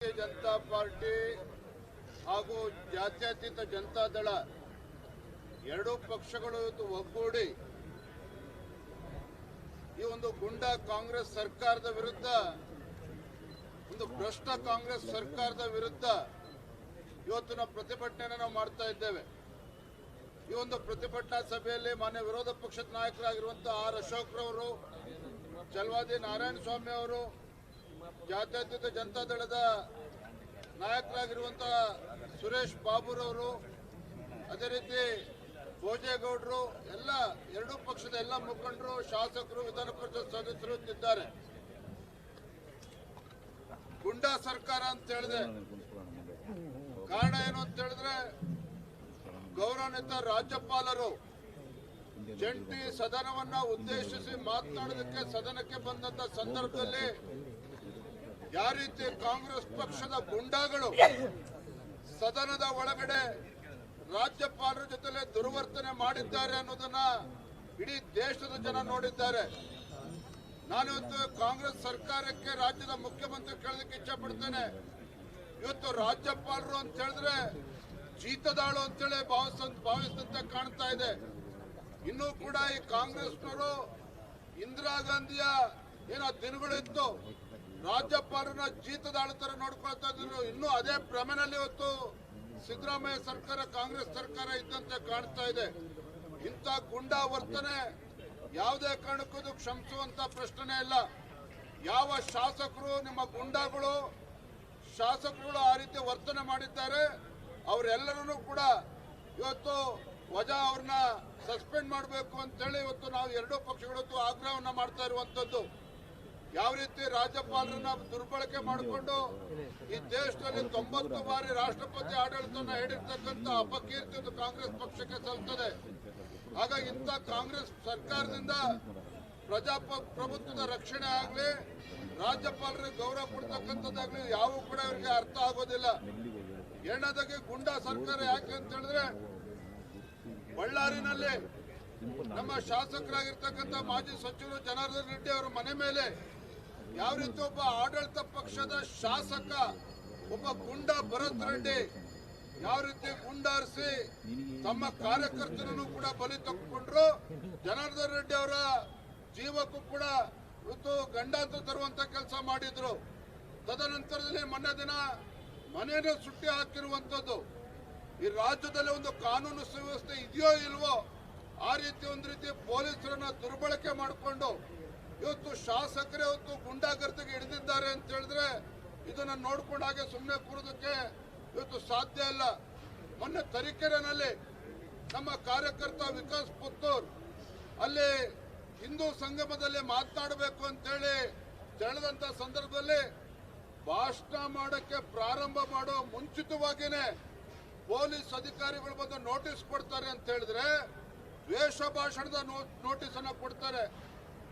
Janata party ಹಾಗೂ ಜಾತ್ಯತೀತ ಜನತಾದಳ ಎರಡೂ ಪಕ್ಷಗಳು ಇವತ್ತು ಒಗ್ಗೂಡಿ ಈ ಒಂದು ಗುಂಡಾ ಕಾಂಗ್ರೆಸ್ ಸರ್ಕಾರದ ವಿರುದ್ಧ, ಒಂದು ಭ್ರಷ್ಟ ಕಾಂಗ್ರೆಸ್ ಸರ್ಕಾರದ ವಿರುದ್ಧ ಇವತ್ತು ನಾವು ಪ್ರತಿಭಟನೆ ನಾವು ಮಾಡ್ತಾ ಇದ್ದೇವೆ. ಈ ಒಂದು ಪ್ರತಿಭಟನಾ ಸಭೆಯಲ್ಲಿ ಮಾನ್ಯ ವಿರೋಧ ಪಕ್ಷದ ನಾಯಕರಾಗಿರುವಂತಹ ಆರ್ ಅಶೋಕ್ ರವರು, ಚಲವಾದಿ ನಾರಾಯಣ ಸ್ವಾಮಿ ಅವರು, ಜಾತ್ಯತೀತ ಜನತಾದಳದ ನಾಯಕರಾಗಿರುವಂತಹ ಸುರೇಶ್ ಬಾಬುರವರು, ಅದೇ ರೀತಿ ಭೋಜೇಗೌಡರು, ಎಲ್ಲ ಎರಡೂ ಪಕ್ಷದ ಎಲ್ಲ ಮುಖಂಡರು, ಶಾಸಕರು, ವಿಧಾನ ಪರಿಷತ್ ಸದಸ್ಯರು ಇದ್ದಾರೆ. ಗುಂಡಾ ಸರ್ಕಾರ ಅಂತ ಹೇಳಿದೆ. ಕಾರಣ ಏನು ಅಂತ ಹೇಳಿದ್ರೆ, ಗೌರವಾನ್ವಿತ ರಾಜ್ಯಪಾಲರು ಜಂಟಿ ಸದನವನ್ನ ಉದ್ದೇಶಿಸಿ ಮಾತನಾಡೋದಕ್ಕೆ ಸದನಕ್ಕೆ ಬಂದಂತ ಸಂದರ್ಭದಲ್ಲಿ ಯಾವ ರೀತಿ ಕಾಂಗ್ರೆಸ್ ಪಕ್ಷದ ಗುಂಡಾಗಳು ಸದನದ ಒಳಗಡೆ ರಾಜ್ಯಪಾಲರ ಜೊತೆ ದುರ್ವರ್ತನೆ ಮಾಡಿದ್ದಾರೆ ಅನ್ನೋದನ್ನ ಇಡೀ ದೇಶದ ಜನ ನೋಡಿದ್ದಾರೆ. ನಾನಿವತ್ತು ಕಾಂಗ್ರೆಸ್ ಸರ್ಕಾರಕ್ಕೆ, ರಾಜ್ಯದ ಮುಖ್ಯಮಂತ್ರಿ ಕೇಳೋದಕ್ಕೆ ಇಚ್ಛೆ ಪಡ್ತೇನೆ. ಇವತ್ತು ರಾಜ್ಯಪಾಲರು ಅಂತ ಹೇಳಿದ್ರೆ ಜೀತದಾಳು ಅಂತೇಳಿ ಭಾವಿಸಿದಂತೆ ಕಾಣ್ತಾ ಇದೆ. ಇನ್ನೂ ಕೂಡ ಈ ಕಾಂಗ್ರೆಸ್ನವರು ಇಂದಿರಾ ಗಾಂಧಿಯ ಏನೋ ದಿನಗಳಿತ್ತು, ರಾಜ್ಯಪಾಲರನ್ನ ಜೀತದಾಳು ತರ ನೋಡ್ಕೊಳ್ತಾ ಇದ್ರು. ಇನ್ನೂ ಅದೇ ಭ್ರಮೆನಲ್ಲಿ ಇವತ್ತು ಸಿದ್ದರಾಮಯ್ಯ ಸರ್ಕಾರ, ಕಾಂಗ್ರೆಸ್ ಸರ್ಕಾರ ಇದ್ದಂತೆ ಕಾಣ್ತಾ ಇದೆ. ಇಂಥ ಗುಂಡಾ ವರ್ತನೆ ಯಾವುದೇ ಕಾರಣಕ್ಕೂ ಕ್ಷಮಿಸುವಂತ ಪ್ರಶ್ನೆ ಇಲ್ಲ. ಯಾವ ಶಾಸಕರು, ನಿಮ್ಮ ಗುಂಡಾಗಳು ಶಾಸಕರುಗಳು ಆ ರೀತಿ ವರ್ತನೆ ಮಾಡಿದ್ದಾರೆ, ಅವರೆಲ್ಲರೂ ಕೂಡ ಇವತ್ತು ವಜಾ ಅವ್ರನ್ನ ಸಸ್ಪೆಂಡ್ ಮಾಡಬೇಕು ಅಂತೇಳಿ ಇವತ್ತು ನಾವು ಎರಡೂ ಪಕ್ಷಗಳು ಆಗ್ರಹವನ್ನ ಮಾಡ್ತಾ ಇರುವಂತದ್ದು. ಯಾವ ರೀತಿ ರಾಜ್ಯಪಾಲರನ್ನ ದುರ್ಬಳಕೆ ಮಾಡಿಕೊಂಡು ಈ ದೇಶದಲ್ಲಿ 90 ಬಾರಿ ರಾಷ್ಟ್ರಪತಿ ಆಡಳಿತವನ್ನ ಹೇಳಿರ್ತಕ್ಕಂಥ ಅಪಕೀರ್ತಿ ಕಾಂಗ್ರೆಸ್ ಪಕ್ಷಕ್ಕೆ ಸಲ್ತದೆ. ಹಾಗಾಗಿ ಇಂಥ ಕಾಂಗ್ರೆಸ್ ಸರ್ಕಾರದಿಂದ ಪ್ರಜಾಪ್ರಭುತ್ವದ ರಕ್ಷಣೆ ಆಗ್ಲಿ, ರಾಜ್ಯಪಾಲರಿಗೆ ಗೌರವ ಕೊಡ್ತಕ್ಕಂಥದ್ದಾಗ್ಲಿ ಯಾವ ಕೂಡ ಇವರಿಗೆ ಅರ್ಥ ಆಗೋದಿಲ್ಲ. ಎರಡನೇದಾಗಿ ಗುಂಡಾ ಸರ್ಕಾರ ಯಾಕೆ ಅಂತ ಹೇಳಿದ್ರೆ, ಬಳ್ಳಾರಿನಲ್ಲಿ ನಮ್ಮ ಶಾಸಕರಾಗಿರ್ತಕ್ಕಂಥ ಮಾಜಿ ಸಚಿವರು ಜನಾರ್ದನ್ ರೆಡ್ಡಿ ಅವರ ಮನೆ ಮೇಲೆ ಯಾವ ರೀತಿ ಒಬ್ಬ ಆಡಳಿತ ಪಕ್ಷದ ಶಾಸಕ, ಒಬ್ಬ ಗುಂಡಾ ಭರತ್ ರೆಡ್ಡಿ ಯಾವ ರೀತಿ ಗುಂಡಾರಿಸಿ ತಮ್ಮ ಕಾರ್ಯಕರ್ತರನ್ನು ಕೂಡ ಬಲಿ ತಕ್ಕೊಂಡ್ರು, ಜನಾರ್ದನ್ ರೆಡ್ಡಿ ಅವರ ಜೀವಕ್ಕೂ ಕೂಡ ಇವತ್ತು ಗಂಡಾಂತರ ತರುವಂತ ಕೆಲಸ ಮಾಡಿದ್ರು. ತದನಂತರದಲ್ಲಿ ಮೊನ್ನೆ ದಿನ ಮನೆಯನ್ನು ಸುಟ್ಟಿ ಹಾಕಿರುವಂತದ್ದು. ಈ ರಾಜ್ಯದಲ್ಲಿ ಒಂದು ಕಾನೂನು ಸುವ್ಯವಸ್ಥೆ ಇದೆಯೋ ಇಲ್ವೋ ಆ ರೀತಿ ಒಂದು ರೀತಿ ಪೊಲೀಸರನ್ನ ದುರ್ಬಳಕೆ ಮಾಡಿಕೊಂಡು ಇವತ್ತು ಶಾಸಕರೇ ಇವತ್ತು ಗುಂಡಾಗರ್ದಿಗೆ ಹಿಡಿದಿದ್ದಾರೆ ಅಂತ ಹೇಳಿದ್ರೆ ಇದನ್ನ ನೋಡ್ಕೊಂಡು ಹಾಗೆ ಸುಮ್ಮನೆ ಕೂರೋದಕ್ಕೆ ಇವತ್ತು ಸಾಧ್ಯ ಇಲ್ಲ. ಮೊನ್ನೆ ತರೀಕೆರೆನಲ್ಲಿ ನಮ್ಮ ಕಾರ್ಯಕರ್ತ ವಿಕಾಸ್ ಪುತ್ತೂರ್ ಅಲ್ಲಿ ಹಿಂದೂ ಸಂಗಮದಲ್ಲಿ ಮಾತನಾಡಬೇಕು ಅಂತೇಳಿ ತಿಳಿದಂತ ಸಂದರ್ಭದಲ್ಲಿ ಭಾಷಣ ಮಾಡಕ್ಕೆ ಪ್ರಾರಂಭ ಮಾಡೋ ಮುಂಚಿತವಾಗಿನೇ ಪೊಲೀಸ್ ಅಧಿಕಾರಿಗಳು ಬಂದು ನೋಟಿಸ್ ಕೊಡ್ತಾರೆ ಅಂತ ಹೇಳಿದ್ರೆ ದ್ವೇಷ ಭಾಷಣದ ನೋಟಿಸ್ ಅನ್ನ ಕೊಡ್ತಾರೆ.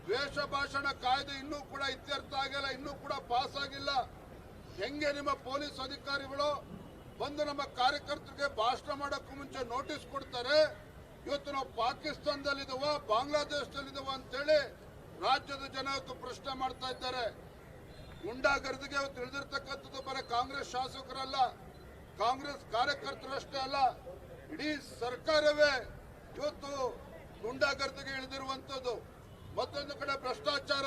ದ್ವೇಷ ಭಾಷಣ ಕಾಯ್ದೆ ಇನ್ನೂ ಕೂಡ ಇತ್ಯರ್ಥ ಆಗಿಲ್ಲ, ಇನ್ನೂ ಕೂಡ ಪಾಸ್ ಆಗಿಲ್ಲ. ಹೆಂಗೆ ನಿಮ್ಮ ಪೊಲೀಸ್ ಅಧಿಕಾರಿಗಳು ಬಂದು ನಮ್ಮ ಕಾರ್ಯಕರ್ತರಿಗೆ ಭಾಷಣ ಮಾಡೋಕ್ಕೂ ಮುಂಚೆ ನೋಟಿಸ್ ಕೊಡ್ತಾರೆ, ಇವತ್ತು ನಾವು ಪಾಕಿಸ್ತಾನದಲ್ಲಿದ್ದೇವ, ಬಾಂಗ್ಲಾದೇಶದಲ್ಲಿದ್ದೇವ ಅಂತೇಳಿ ರಾಜ್ಯದ ಜನ ಇವತ್ತು ಪ್ರಶ್ನೆ ಮಾಡ್ತಾ ಇದ್ದಾರೆ. ಗುಂಡಾಗರ್ದಿಗೆ ಇವತ್ತು ಇಳಿದಿರ್ತಕ್ಕಂಥದ್ದು ಬರೀ ಕಾಂಗ್ರೆಸ್ ಶಾಸಕರಲ್ಲ, ಕಾಂಗ್ರೆಸ್ ಕಾರ್ಯಕರ್ತರಷ್ಟೇ ಅಲ್ಲ, ಇಡೀ ಸರ್ಕಾರವೇ ಇವತ್ತು ಗುಂಡಾಗರ್ದಿಗೆ ಇಳಿದಿರುವಂತದ್ದು. ಮತ್ತೊಂದು ಕಡೆ ಭ್ರಷ್ಟಾಚಾರ,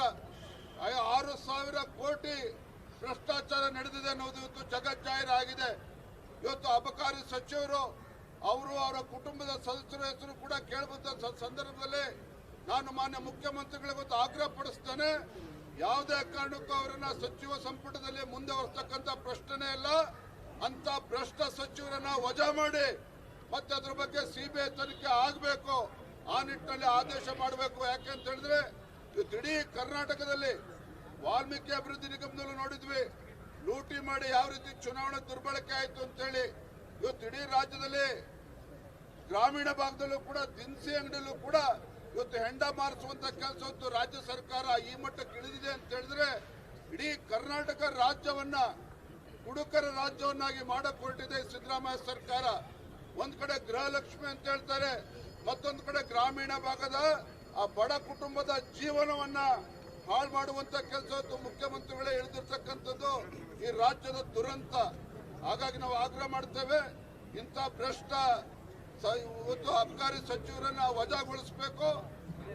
6,000 ಕೋಟಿ ಭ್ರಷ್ಟಾಚಾರ ನಡೆದಿದೆ ಅನ್ನೋದು ಇವತ್ತು ಜಗಜ್ಜಾಹೀರಾಗಿದೆ. ಇವತ್ತು ಅಬಕಾರಿ ಸಚಿವರು ಅವರು, ಅವರ ಕುಟುಂಬದ ಸದಸ್ಯರ ಹೆಸರು ಕೂಡ ಕೇಳಬಂದ ಸಂದರ್ಭದಲ್ಲಿ ನಾನು ಮಾನ್ಯ ಮುಖ್ಯಮಂತ್ರಿಗಳಿಗೂ ಆಗ್ರಹ ಪಡಿಸ್ತೇನೆ, ಯಾವುದೇ ಕಾರಣಕ್ಕೂ ಅವರನ್ನ ಸಚಿವ ಸಂಪುಟದಲ್ಲಿ ಮುಂದುವರಿಸತಕ್ಕಂಥ ಪ್ರಶ್ನೆ ಇಲ್ಲ. ಅಂತ ಭ್ರಷ್ಟ ಸಚಿವರನ್ನ ವಜಾ ಮಾಡಿ ಮತ್ತೆ ಅದ್ರ ಬಗ್ಗೆ ಸಿಬಿಐ ತನಿಖೆ ಆಗಬೇಕು, ಆ ನಿಟ್ಟಿನಲ್ಲಿ ಆದೇಶ ಮಾಡಬೇಕು. ಯಾಕೆಂತ ಹೇಳಿದ್ರೆ ಇವತ್ತು ಇಡೀ ಕರ್ನಾಟಕದಲ್ಲಿ ವಾಲ್ಮೀಕಿ ಅಭಿವೃದ್ಧಿ ನಿಗಮದಲ್ಲೂ ನೋಡಿದ್ವಿ, ಲೂಟಿ ಮಾಡಿ ಯಾವ ರೀತಿ ಚುನಾವಣೆ ದುರ್ಬಳಕೆ ಆಯ್ತು ಅಂತೇಳಿ. ಇವತ್ತು ಇಡೀ ರಾಜ್ಯದಲ್ಲಿ ಗ್ರಾಮೀಣ ಭಾಗದಲ್ಲೂ ಕೂಡ ದಿನಸಿ ಅಂಗಡಿಯಲ್ಲೂ ಕೂಡ ಇವತ್ತು ಹೆಂಡ ಮಾರಿಸುವಂತ ಕೆಲಸ ಇವತ್ತು ರಾಜ್ಯ ಸರ್ಕಾರ ಈ ಮಟ್ಟಕ್ಕೆ ಇಳಿದಿದೆ ಅಂತ ಹೇಳಿದ್ರೆ ಇಡೀ ಕರ್ನಾಟಕ ರಾಜ್ಯವನ್ನ ಕುಡುಕರ ರಾಜ್ಯವನ್ನಾಗಿ ಮಾಡಕ್ ಹೊರಟಿದೆ ಸಿದ್ದರಾಮಯ್ಯ ಸರ್ಕಾರ. ಒಂದ್ ಕಡೆ ಗೃಹಲಕ್ಷ್ಮಿ ಅಂತ ಹೇಳ್ತಾರೆ, ಮತ್ತೊಂದು ಕಡೆ ಗ್ರಾಮೀಣ ಭಾಗದ ಆ ಬಡ ಕುಟುಂಬದ ಜೀವನವನ್ನ ಹಾಳು ಮಾಡುವಂತ ಕೆಲಸ ಮುಖ್ಯಮಂತ್ರಿಗಳೇ ಹೇಳಿದಿರ್ತಕ್ಕಂಥದ್ದು. ಈ ರಾಜ್ಯದ ದುರಂತ. ಹಾಗಾಗಿ ನಾವು ಆಗ್ರಹ ಮಾಡ್ತೇವೆ, ಇಂಥ ಭ್ರಷ್ಟ ಇವತ್ತು ಅಬಕಾರಿ ಸಚಿವರನ್ನ ವಜಾಗೊಳಿಸಬೇಕು,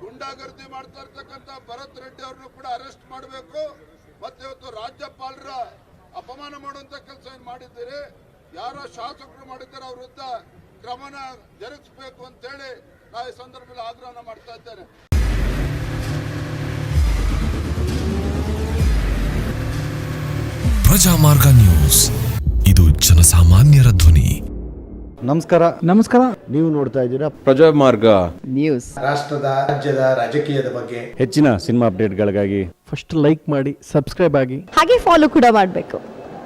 ಗುಂಡಾಗರ್ದಿ ಮಾಡ್ತಾ ಇರ್ತಕ್ಕಂಥ ಭರತ್ ರೆಡ್ಡಿ ಅವ್ರನ್ನು ಕೂಡ ಅರೆಸ್ಟ್ ಮಾಡಬೇಕು. ಮತ್ತೆ ಇವತ್ತು ರಾಜ್ಯಪಾಲರ ಅಪಮಾನ ಮಾಡುವಂತ ಕೆಲಸ ಏನ್ ಮಾಡಿದ್ದೀರಿ, ಯಾರೋ ಶಾಸಕರು ಮಾಡಿದ್ದಾರೆ, ಅವ್ರ ವಿರುದ್ಧ ಕ್ರಮನ ಜರುಗಿಸಬೇಕು ಅಂತೇಳಿ ನಾ ಈ ಸಂದರ್ಭದಲ್ಲಿ ಆಗ್ರಹನ ಮಾಡ್ತಾ ಇದ್ದೇನೆ. ಪ್ರಜಾಮಾರ್ಗ ನ್ಯೂಸ್, ಇದು ಜನಸಾಮಾನ್ಯರ ಧ್ವನಿ. ನಮಸ್ಕಾರ. ನೀವು ನೋಡ್ತಾ ಇದ್ದೀರಾ ಪ್ರಜಾಮಾರ್ಗ ನ್ಯೂಸ್. ರಾಷ್ಟ್ರದ ರಾಜ್ಯದ ರಾಜಕೀಯದ ಬಗ್ಗೆ ಹೆಚ್ಚಿನ ಸಿನಿಮಾ ಅಪ್ಡೇಟ್ಗಳಿಗಾಗಿ ಫಸ್ಟ್ ಲೈಕ್ ಮಾಡಿ, ಸಬ್ಸ್ಕ್ರೈಬ್ ಆಗಿ, ಹಾಗೆ ಫಾಲೋ ಕೂಡ ಮಾಡಬೇಕು.